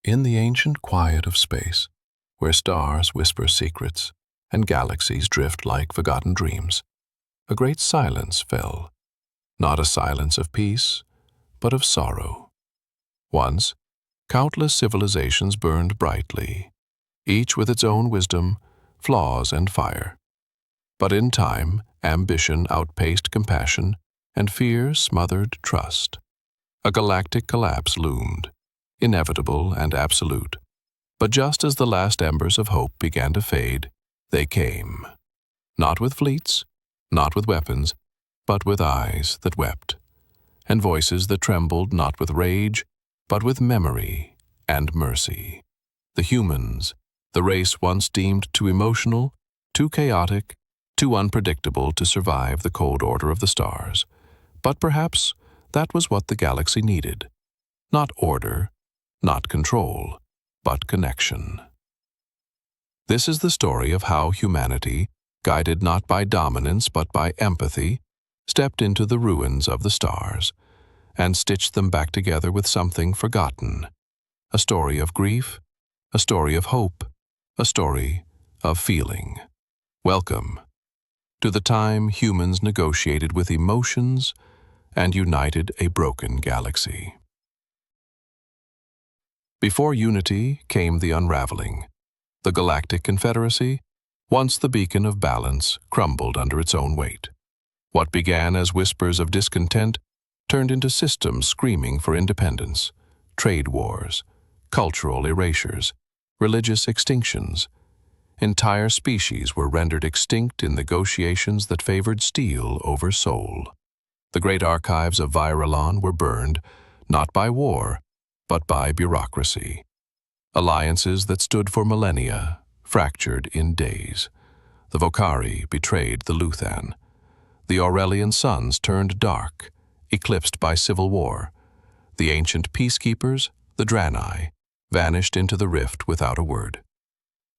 In the ancient quiet of space, where stars whisper secrets and galaxies drift like forgotten dreams, a great silence fell, not a silence of peace, but of sorrow. Once, countless civilizations burned brightly, each with its own wisdom, flaws, and fire. But in time, ambition outpaced compassion, and fear smothered trust. A galactic collapse loomed, inevitable and absolute. But just as the last embers of hope began to fade, they came. Not with fleets, not with weapons, but with eyes that wept, and voices that trembled not with rage, but with memory and mercy. The humans, the race once deemed too emotional, too chaotic, too unpredictable to survive the cold order of the stars. But perhaps that was what the galaxy needed. Not order, not control, but connection. This is the story of how humanity, guided not by dominance but by empathy, stepped into the ruins of the stars and stitched them back together with something forgotten. A story of grief, a story of hope, a story of feeling. Welcome to the time humans negotiated with emotions and united a broken galaxy. Before unity came the unraveling. The Galactic Confederacy, once the beacon of balance, crumbled under its own weight. What began as whispers of discontent turned into systems screaming for independence, trade wars, cultural erasures, religious extinctions. Entire species were rendered extinct in negotiations that favored steel over soul. The great archives of Viralon were burned, not by war, but by bureaucracy. Alliances that stood for millennia fractured in days. The Vocari betrayed the Luthan. The Aurelian suns turned dark, eclipsed by civil war. The ancient peacekeepers, the Draenei, vanished into the rift without a word.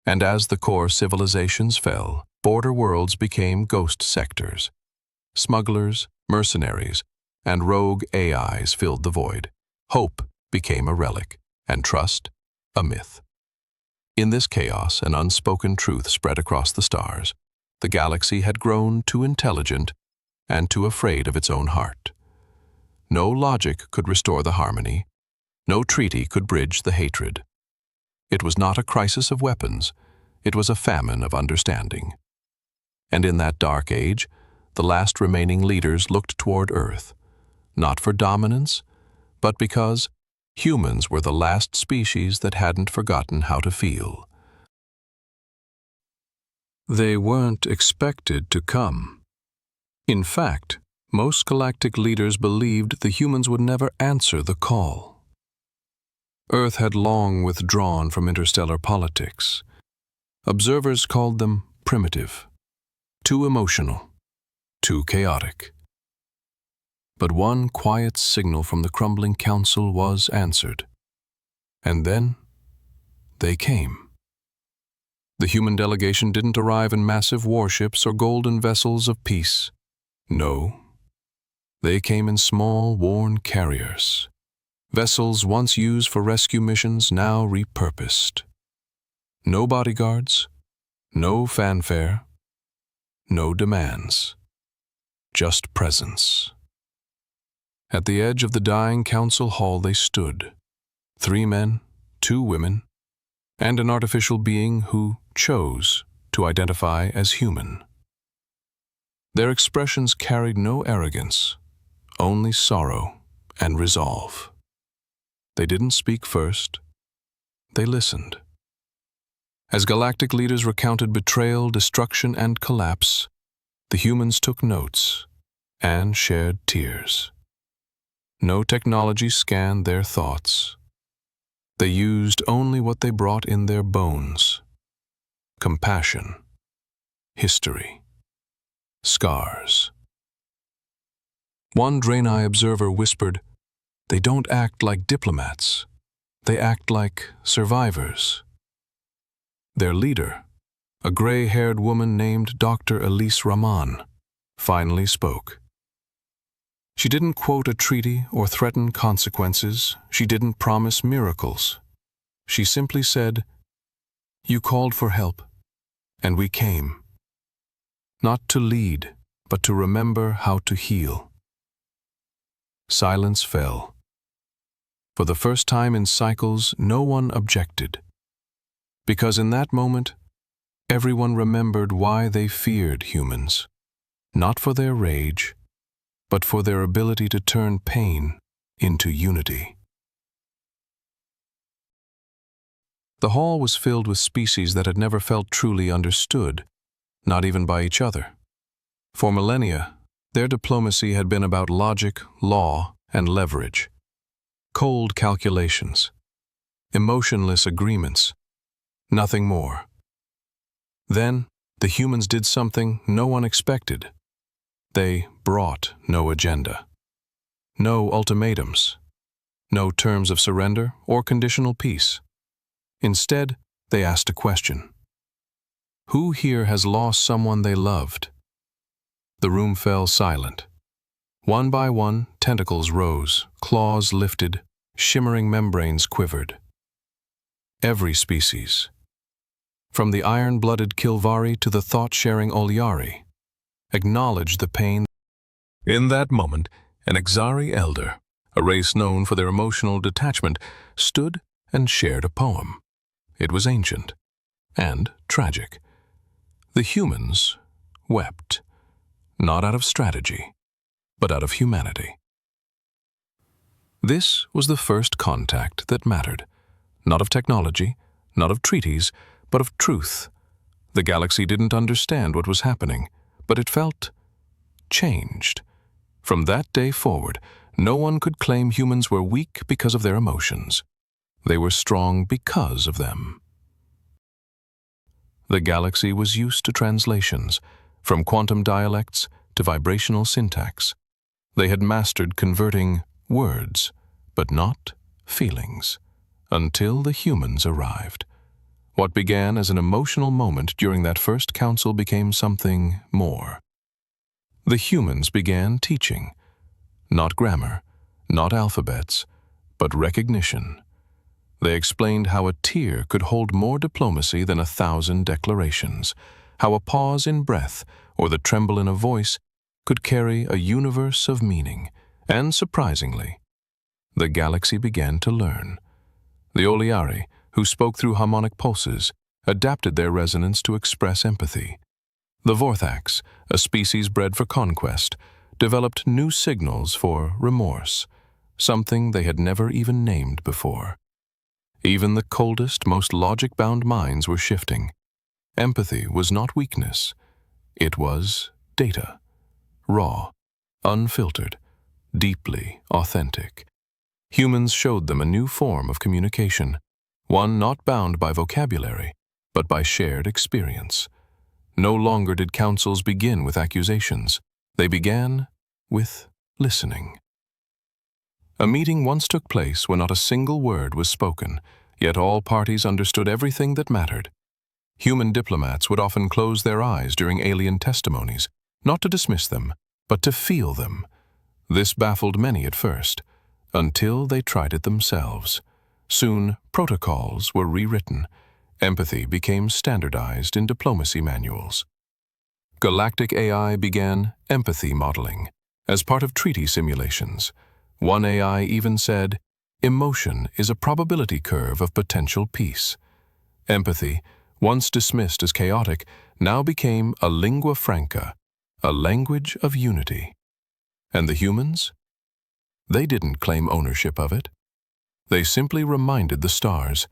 And as the core civilizations fell, border worlds became ghost sectors. Smugglers, mercenaries, and rogue AIs filled the void. Hope became a relic, and trust a myth. In this chaos, an unspoken truth spread across the stars. The galaxy had grown too intelligent and too afraid of its own heart. No logic could restore the harmony. No treaty could bridge the hatred. It was not a crisis of weapons. It was a famine of understanding. And in that dark age, the last remaining leaders looked toward Earth, not for dominance, but because humans were the last species that hadn't forgotten how to feel. They weren't expected to come. In fact, most galactic leaders believed the humans would never answer the call. Earth had long withdrawn from interstellar politics. Observers called them primitive, too emotional, too chaotic. But one quiet signal from the crumbling council was answered. And then, they came. The human delegation didn't arrive in massive warships or golden vessels of peace. No, they came in small, worn carriers. Vessels once used for rescue missions, now repurposed. No bodyguards, no fanfare, no demands, just presence. At the edge of the dying council hall they stood, 3 men, 2 women, and an artificial being who chose to identify as human. Their expressions carried no arrogance, only sorrow and resolve. They didn't speak first, they listened. As galactic leaders recounted betrayal, destruction, and collapse, the humans took notes and shared tears. No technology scanned their thoughts. They used only what they brought in their bones: compassion, history, scars. One Draenei observer whispered, "They don't act like diplomats. They act like survivors." Their leader, a gray-haired woman named Dr. Elise Rahman, finally spoke. She didn't quote a treaty or threaten consequences. She didn't promise miracles. She simply said, "You called for help, and we came. Not to lead, but to remember how to heal." Silence fell. For the first time in cycles, no one objected. Because in that moment, everyone remembered why they feared humans. Not for their rage, but for their ability to turn pain into unity. The hall was filled with species that had never felt truly understood, not even by each other. For millennia, their diplomacy had been about logic, law, and leverage. Cold calculations, emotionless agreements, nothing more. Then, the humans did something no one expected. They brought no agenda. No ultimatums. No terms of surrender or conditional peace. Instead, they asked a question. Who here has lost someone they loved? The room fell silent. One by one, tentacles rose, claws lifted, shimmering membranes quivered. Every species, from the iron-blooded Kilvari to the thought-sharing Olyari, acknowledged the pain. In that moment, an Exari elder, a race known for their emotional detachment, stood and shared a poem. It was ancient and tragic. The humans wept, not out of strategy, but out of humanity. This was the first contact that mattered, not of technology, not of treaties, but of truth. The galaxy didn't understand what was happening, but it felt changed. From that day forward, no one could claim humans were weak because of their emotions. They were strong because of them. The galaxy was used to translations, from quantum dialects to vibrational syntax. They had mastered converting words, but not feelings, until the humans arrived. What began as an emotional moment during that first council became something more. The humans began teaching, not grammar, not alphabets, but recognition. They explained how a tear could hold more diplomacy than 1,000 declarations, how a pause in breath or the tremble in a voice could carry a universe of meaning, and surprisingly, the galaxy began to learn. The Olyari, who spoke through harmonic pulses, adapted their resonance to express empathy. The Vorthax, a species bred for conquest, developed new signals for remorse, something they had never even named before. Even the coldest, most logic-bound minds were shifting. Empathy was not weakness. It was data. Raw, unfiltered, deeply authentic. Humans showed them a new form of communication, one not bound by vocabulary, but by shared experience. No longer did councils begin with accusations. They began with listening. A meeting once took place when not a single word was spoken, yet all parties understood everything that mattered. Human diplomats would often close their eyes during alien testimonies, not to dismiss them, but to feel them. This baffled many at first, until they tried it themselves. Soon, protocols were rewritten. Empathy became standardized in diplomacy manuals. Galactic AI began empathy modeling as part of treaty simulations. One AI even said, "Emotion is a probability curve of potential peace." Empathy, once dismissed as chaotic, now became a lingua franca, a language of unity. And the humans? They didn't claim ownership of it. They simply reminded the stars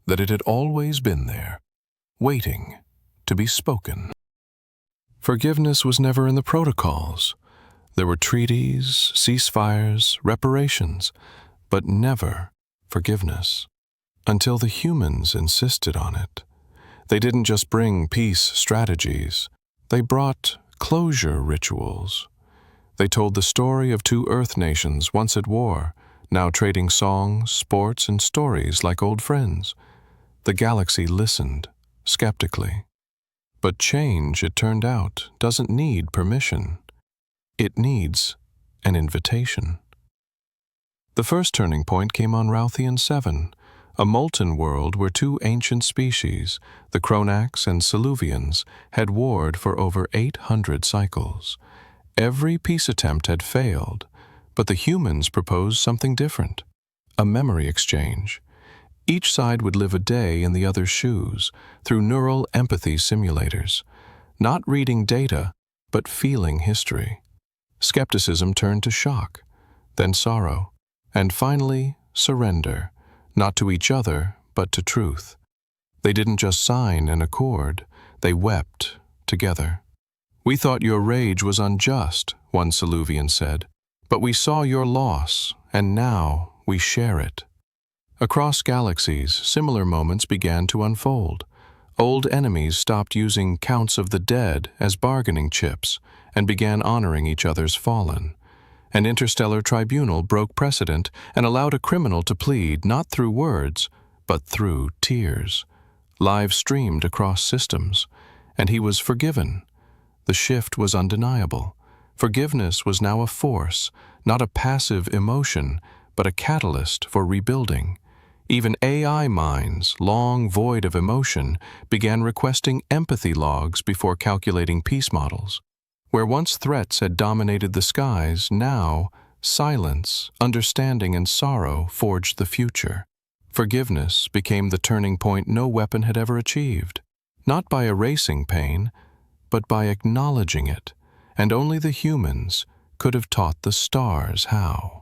that it had always been there, waiting to be spoken. Forgiveness was never in the protocols. There were treaties, ceasefires, reparations, but never forgiveness. Until the humans insisted on it. They didn't just bring peace strategies. They brought closure rituals. They told the story of two Earth nations once at war, now trading songs, sports, and stories like old friends. The galaxy listened, skeptically. But change, it turned out, doesn't need permission. It needs an invitation. The first turning point came on Routhian 7, a molten world where two ancient species, the Chronax and Siluvians, had warred for over 800 cycles. Every peace attempt had failed, but the humans proposed something different, a memory exchange. Each side would live a day in the other's shoes through neural empathy simulators, not reading data, but feeling history. Skepticism turned to shock, then sorrow, and finally surrender, not to each other, but to truth. They didn't just sign an accord, they wept together. "We thought your rage was unjust," one Siluvian said, "but we saw your loss, and now we share it." Across galaxies, similar moments began to unfold. Old enemies stopped using counts of the dead as bargaining chips and began honoring each other's fallen. An interstellar tribunal broke precedent and allowed a criminal to plead not through words, but through tears. Live streamed across systems, and he was forgiven. The shift was undeniable. Forgiveness was now a force, not a passive emotion, but a catalyst for rebuilding. Even AI minds, long void of emotion, began requesting empathy logs before calculating peace models. Where once threats had dominated the skies, now silence, understanding, and sorrow forged the future. Forgiveness became the turning point no weapon had ever achieved, not by erasing pain, but by acknowledging it, and only the humans could have taught the stars how.